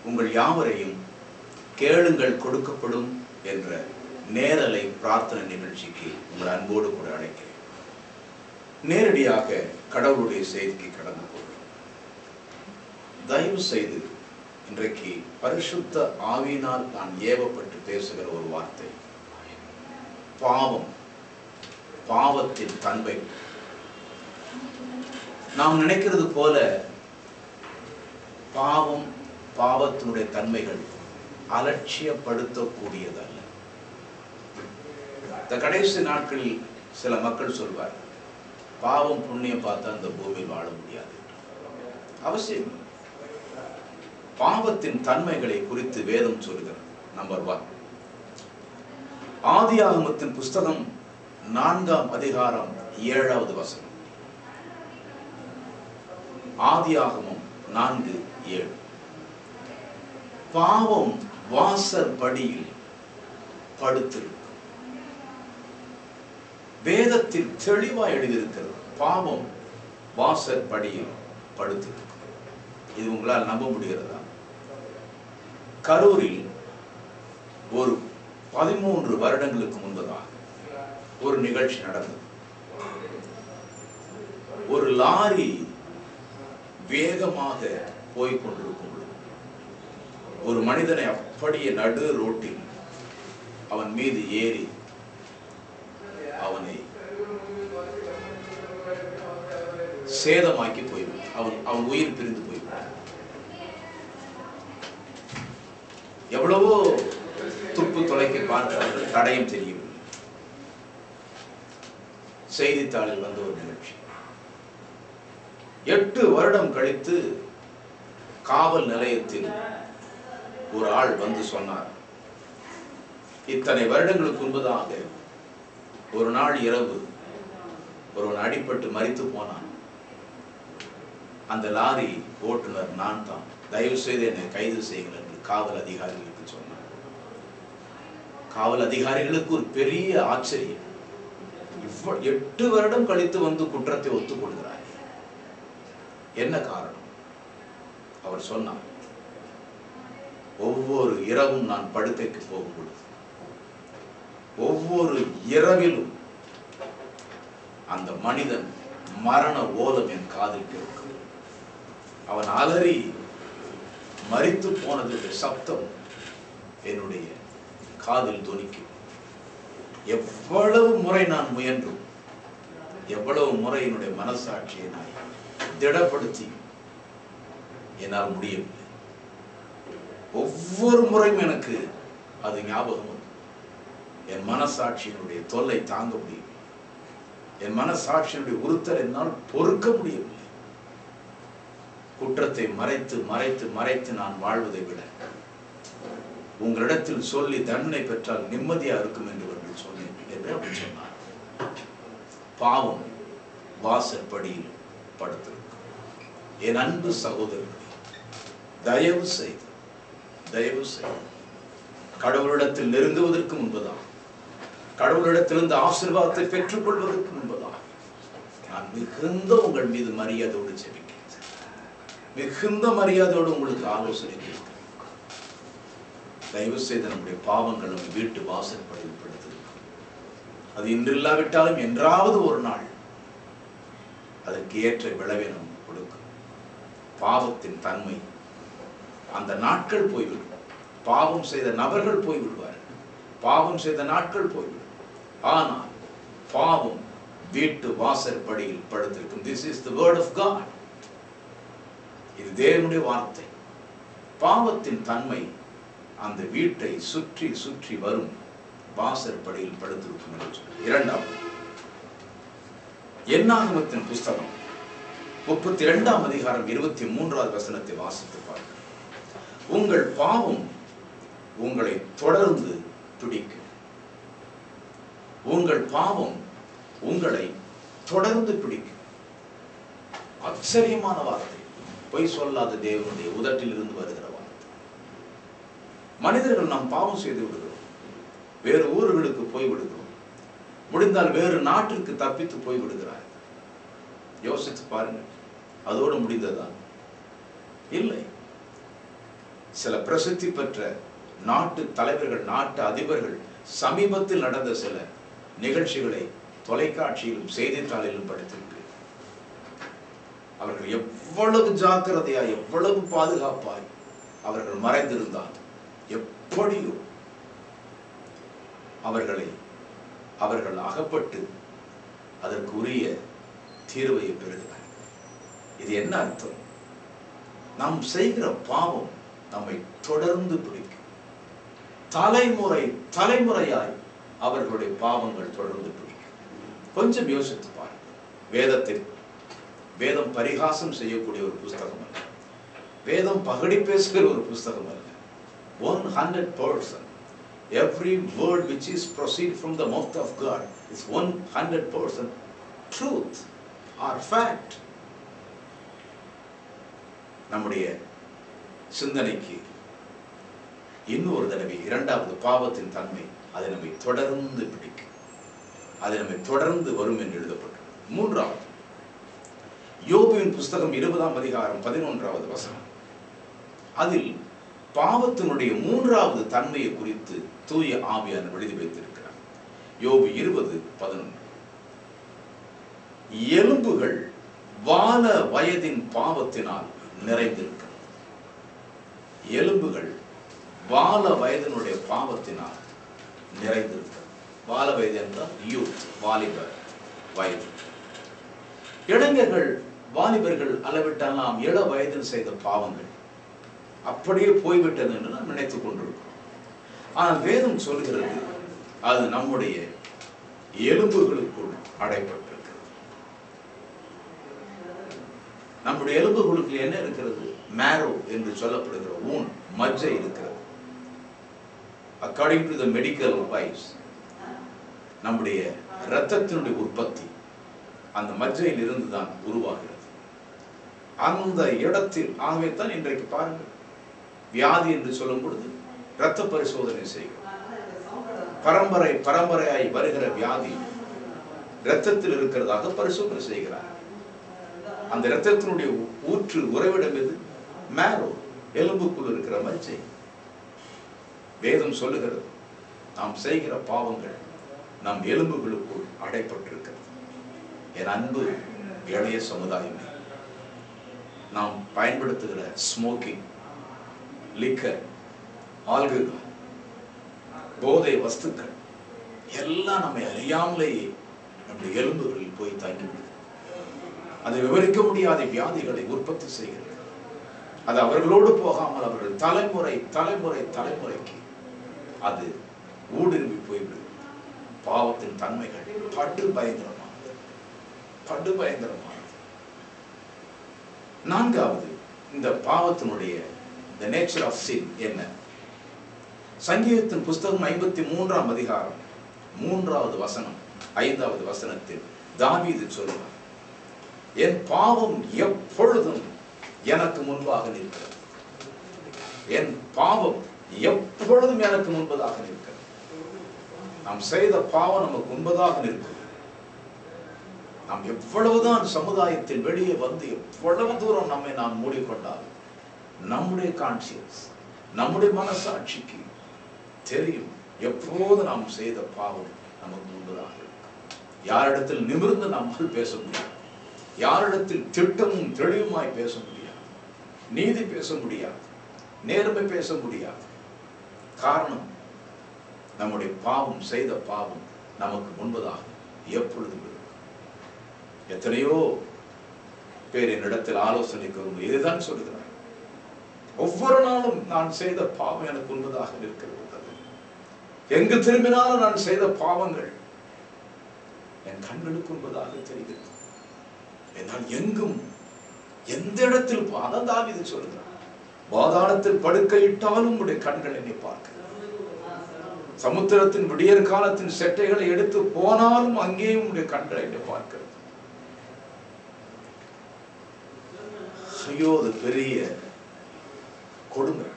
உங்கள் யாவரையும் கேளுங்கள் கொடுக்கப்படும் என்ற நேரலை பிரார்த்தனை நிகழ்ச்சிக்கு உங்கள் அன்போடு கூட அழைக்கிறேன். நேரடியாக கடவுளுடைய செய்திக்கு கடந்து போகிறோம். தயவு செய்து இன்றைக்கு பரிசுத்த ஆவியினால் நான் ஏவப்பட்டு பேசுகிற ஒரு வார்த்தை, பாவம், பாவத்தின் தன்மை. நாம் நினைக்கிறது போல பாவம், பாவத்தினுடைய தன்மைகள் அலட்சியப்படுத்தக்கூடியதல்ல. இந்த கடைசி நாட்களில் சில மக்கள் சொல்வார், பாவம் புண்ணியம் பார்த்தா இந்த பூமியில் வாழ முடியாது. அவசியம். பாவத்தின் தன்மைகளை குறித்து வேதம் சொல்கிறது. நம்பர் 1, ஆதியாகமத்தின் புஸ்தகம் 4ஆம் அதிகாரம் 7வது வசனம். ஆதியாகமம் 4:7. பாவம் வாசற்படியில் படுத்திருக்கும். வேதத்தில் தெளிவாக எழுதியிருக்கிறது, பாவம் வாசற்படியில் படுத்திருக்கும். இது உங்களால் நம்ப முடிகிறதா? கரூரில் ஒரு 13 வருடங்களுக்கு முன்பதாக ஒரு நிகழ்ச்சி நடந்தது. ஒரு லாரி வேகமாக போய்கொண்டிருக்கும் பொழுது ஒரு மனிதனை அப்படியே நடு ரோட்டில் அவன் மீது ஏறி அவனை சேதமாக்கி போய்விட்டான். அவன் உயிர் பிரிந்து போய்விட்டான். எவ்வளவோ துப்பு தொலைக்க பார்க்கிறார்கள், தடையும் தெரியவில்லை. செய்தித்தாளில் வந்த ஒரு நிகழ்ச்சி. 8 வருடம் கழித்து காவல் நிலையத்தில் ஒரு ஆள் வந்து சொன்னார், இத்தனை வருடங்களுக்கு முன்பதாக ஒரு நாள் இரவு ஒருவன் அடிபட்டு மரித்து போனான். அந்த லாரி ஓட்டுநர் நான் தான். தயவு செய்து என்னை கைது செய்யுங்கள் என்று காவல் அதிகாரிகளுக்கு சொன்னார். காவல் அதிகாரிகளுக்கு ஒரு பெரிய ஆச்சரியம். 8 வருடம் கழித்து வந்து குற்றத்தை ஒத்துக்கொள்கிறார். என்ன காரணம்? அவர் சொன்னார், ஒவ்வொரு இரவும் நான் படுக்கைக்கு போகும் பொழுது, ஒவ்வொரு இரவிலும் அந்த மனிதன் மரண ஓலம் என் காதில் கேட்கும். அவன் அலறி மரித்து போனதுடைய சப்தம் என்னுடைய காதில் தொனிக்கும். எவ்வளவு முறை நான் முயன்றும், எவ்வளவு முறை என்னுடைய மனசாட்சியை நான் திடப்படுத்தி என்னால் முடியவில்லை. ஒவ்வொரு முறையும் எனக்கு அது ஞாபகம் வந்து என் மனசாட்சியினுடைய தொல்லை தாங்க முடியும். என் மனசாட்சியினுடைய உறுத்தல் என்னால் பொறுக்க முடியவில்லை. குற்றத்தை மறைத்து மறைத்து மறைத்து நான் வாழ்வதை விட உங்களிடத்தில் சொல்லி தண்டனை பெற்றால் நிம்மதியா இருக்கும் என்று அவர்கள் சொன்னேன் என்று அவர் சொன்னார். பாவம் வாசற்படியில் படுத்திருக்கும். என் அன்பு சகோதரர்களே, தயவு செய்து கடவுளிடத்தில் நெருங்குவதற்கு முன்பதாக, கடவுளிடத்திலிருந்து ஆசீர்வாதத்தை பெற்றுக் கொள்வதற்கு முன்பதாக நான் மிகுந்த உங்கள் மீது மரியாதையோடு ஜெபிக்கிறேன். மிகுந்த மரியாதையோடு உங்களுக்கு ஆலோசனை கொடுக்கிறேன். தயவு செய்து நம்முடைய பாவங்கள் நம்ம வீட்டு வாசற்படியில் படுத்திருக்கும். அது இன்றில்லாவிட்டாலும் என்றாவது ஒரு நாள் அதற்கு ஏற்ற விளைவை நமக்கு கொடுக்கும். பாவத்தின் தன்மை, அந்த நாட்கள் போய்விடும். பாவம் செய்த நபர்கள் போய்விடுவார்கள். பாவம் செய்த நாட்கள் போய்விடும். ஆனால் பாவம் வீட்டு வாசற்படியில் படுத்திருக்கும். This is the word of God. இது தேவனுடைய வார்த்தை. பாவத்தின் தன்மை அந்த வீட்டை சுற்றி சுற்றி வரும் வாசற்படியில் படுத்திருக்கும் என்று சொல்றார். 2வது, என்னாகமத்தின் புஸ்தகம் 32ஆம் அதிகாரம் 23வது வசனத்தை வாசித்து பாருங்கள். உங்கள் பாவம் உங்களை தொடர்ந்து பிடிக்கும். உங்கள் பாவம் உங்களை தொடர்ந்து பிடிக்கும். ஆச்சரியமான வார்த்தை. பொய் சொல்லாத தேவனுடைய உதட்டில் இருந்து வருகிற வார்த்தை. மனிதர்கள் நாம் பாவம் செய்து விடுகிறோம். வேறு ஊர்களுக்கு போய் விடுகிறோம். முடிந்தால் வேறு நாட்டிற்கு தப்பித்து போய் விடுகிறார்கள். யோசித்து பாருங்கள், அதோடு முடிந்ததா? இல்லை. சில பிரசித்தி பெற்ற நாட்டு தலைவர்கள், நாட்டு அதிபர்கள் சமீபத்தில் நடந்த சில நிகழ்ச்சிகளை தொலைக்காட்சியிலும் செய்தித்தாளிலும் படித்திருக்கிறேன். அவர்கள் எவ்வளவு ஜாக்கிரதையாய், எவ்வளவு பாதுகாப்பாய் அவர்கள் மறைந்திருந்தால் எப்படியோ அவர்கள் அகப்பட்டு அதற்கு உரிய தீர்வை பெறுகிறார். இது என்ன அர்த்தம்? நாம் செய்கிற பாவம் நம்மை தொடர்ந்து பிடிக்கும். தலைமுறையாய் அவர்களுடைய பாவங்கள் தொடர்ந்து பிடிக்கும். கொஞ்சம் யோசித்து பாருங்கள். வேதம் பரிகாசம் செய்யக்கூடிய ஒரு புஸ்தகம் அல்ல. வேதம் பகடி பேசுகிற ஒரு புஸ்தகம் அல்ல. 100%. Every word which is proceed from the mouth of God is 100% truth or fact. நம்முடைய சிந்தனைக்கு இன்னொரு தடவை இரண்டாவது பாவத்தின் தன்மை அதை நம்மை தொடர்ந்து பிடிக்கும். அது நம்மை தொடர்ந்து வரும் என்று எழுதப்பட்டது. மூன்றாவது, யோபுவின் புஸ்தகம் 20ஆம் அதிகாரம் 11வது வசனம். அதில் பாவத்தினுடைய மூன்றாவது தன்மையை குறித்து தூய ஆவியானவர் எழுதி வைத்திருக்கிறார். யோபு 20:11. எலும்புகள் வால வயதின் பாவத்தினால் நிறைந்திருக்கிறது. எலும்புகள் வால வயதினுடைய பாவத்தினால் நிறைந்திருக்கிறது. வால வயது என்றால் யூத், வாலிபர் வயது. இளைஞர்கள், வாலிபர்கள் அளவிட்டால் நாம் இள வயதில் செய்த பாவங்கள் அப்படியே போய்விட்டது என்று நாம் நினைத்துக் கொண்டிருக்கிறோம். ஆனால் வேதம் சொல்கிறது அது நம்முடைய எலும்புகளுக்குள் அடைப்பட்டிருக்கிறது. நம்முடைய எலும்புகளுக்கு என்ன இருக்கிறது? மேரோ என்று சொல்லப்படுகிற ஊன், மஜ்ஜை இருக்கிறது. According to the medical wise நம்முடைய இரத்தத்தினுடைய உற்பத்தி அந்த மஜ்ஜையில் இருந்து தான் உருவாகிறது. அந்த இடத்தில் ஆகவே தான் இன்றைக்கு பாருங்கள், வியாதி என்று சொல்லும் பொழுது இரத்த பரிசோதனை செய்கிறோம். பரம்பரையாய் வருகிற வியாதி இரத்தத்தில் இருக்கிறதாக பரிசோதனை செய்கிறார். அந்த இரத்தத்தினுடைய ஊற்று உறைவிடம் எது? மேரோ, எலும்புக்குள் இருக்கிற மஜ்ஜை. வேதம் சொல்லுகிறது நாம் செய்கிற பாவங்கள் நம் எலும்புகளுக்குள் அடைப்பட்டிருக்கிறது. என் அன்பு இளைய சமுதாயமே, நாம் பயன்படுத்துகிற ஸ்மோக்கிங், லிக்கர், ஆல்கஹால், போதை வஸ்துக்கள் எல்லாம் நம்மை அறியாமலேயே நம்முடைய எலும்புகளில் போய் தங்கிவிடுது. அதை விவரிக்க முடியாத வியாதிகளை உற்பத்தி செய்கிறது. அது அவர்களோடு போகாமல் அவர்கள் தலைமுறைக்கு அது ஊடுருவி போய்விடுது. பாவத்தின் தன்மைகள் படு பயங்கரமானது. நான்காவது, இந்த பாவத்தினுடைய the nature of sin என்ன? சங்கீதத்தின் புஸ்தகம் 53ஆம் அதிகாரம் 3வது வசனம் 5வது வசனத்தில் தாவீது சொல்வார், என் பாவம் எப்பொழுதும் எனக்கு முன்பாக நிற்கிறது. என் பாவம் எப்பொழுதும் எனக்கு முன்பதாக நிற்கிறது. நாம் செய்த பாவம் நமக்கு முன்பதாக நிற்கிறது. நாம் எவ்வளவுதான் சமுதாயத்தில் வெளியே வந்து எவ்வளவு தூரம் நம்மை நாம் மூடிக்கொண்டாலும் நம்முடைய கான்சியஸ், நம்முடைய மனசாட்சிக்கு தெரியும் எப்போது நாம் செய்த பாவம் நமக்கு முன்பதாக இருக்கும். யாரிடத்தில் நிமிர்ந்து நம்மால் பேச முடியாது, யாரிடத்தில் திட்டமும் தெளிவுமாய் பேச முடியாது, நீதி பேச முடியாது, நேர்மை பேச முடியாது. காரணம், நம்முடைய பாவம், செய்த பாவம் நமக்கு முன்பதாக எப்பொழுதும் இருக்கும். எத்தனையோ பேர் என்னிடத்தில் ஆலோசனைக்கு வரும் இதுதான் சொல்கிறார், ஒவ்வொரு நாளும் நான் செய்த பாவம் எனக்கு முன்பதாக இருக்கிறது. எங்கு திரும்பினாலும் நான் செய்த பாவங்கள் என் கண்களுக்கு முன்பதாக தெரிகிறது. என்னால் எங்கும் எந்த இடத்தில் அதான் தாவீது சொல்கிறார், பாதாளத்தில் படுக்கையிட்டாலும் உடைய கண்கள் என்னை பார்க்கிறது. சமுத்திரத்தின் விடியற் காலத்தின் செட்டைகளை எடுத்து போனாலும் அங்கேயும் உடைய கண்கள் என்னை பார்க்கிறது. ஐயோ, அது பெரிய கொடுமை.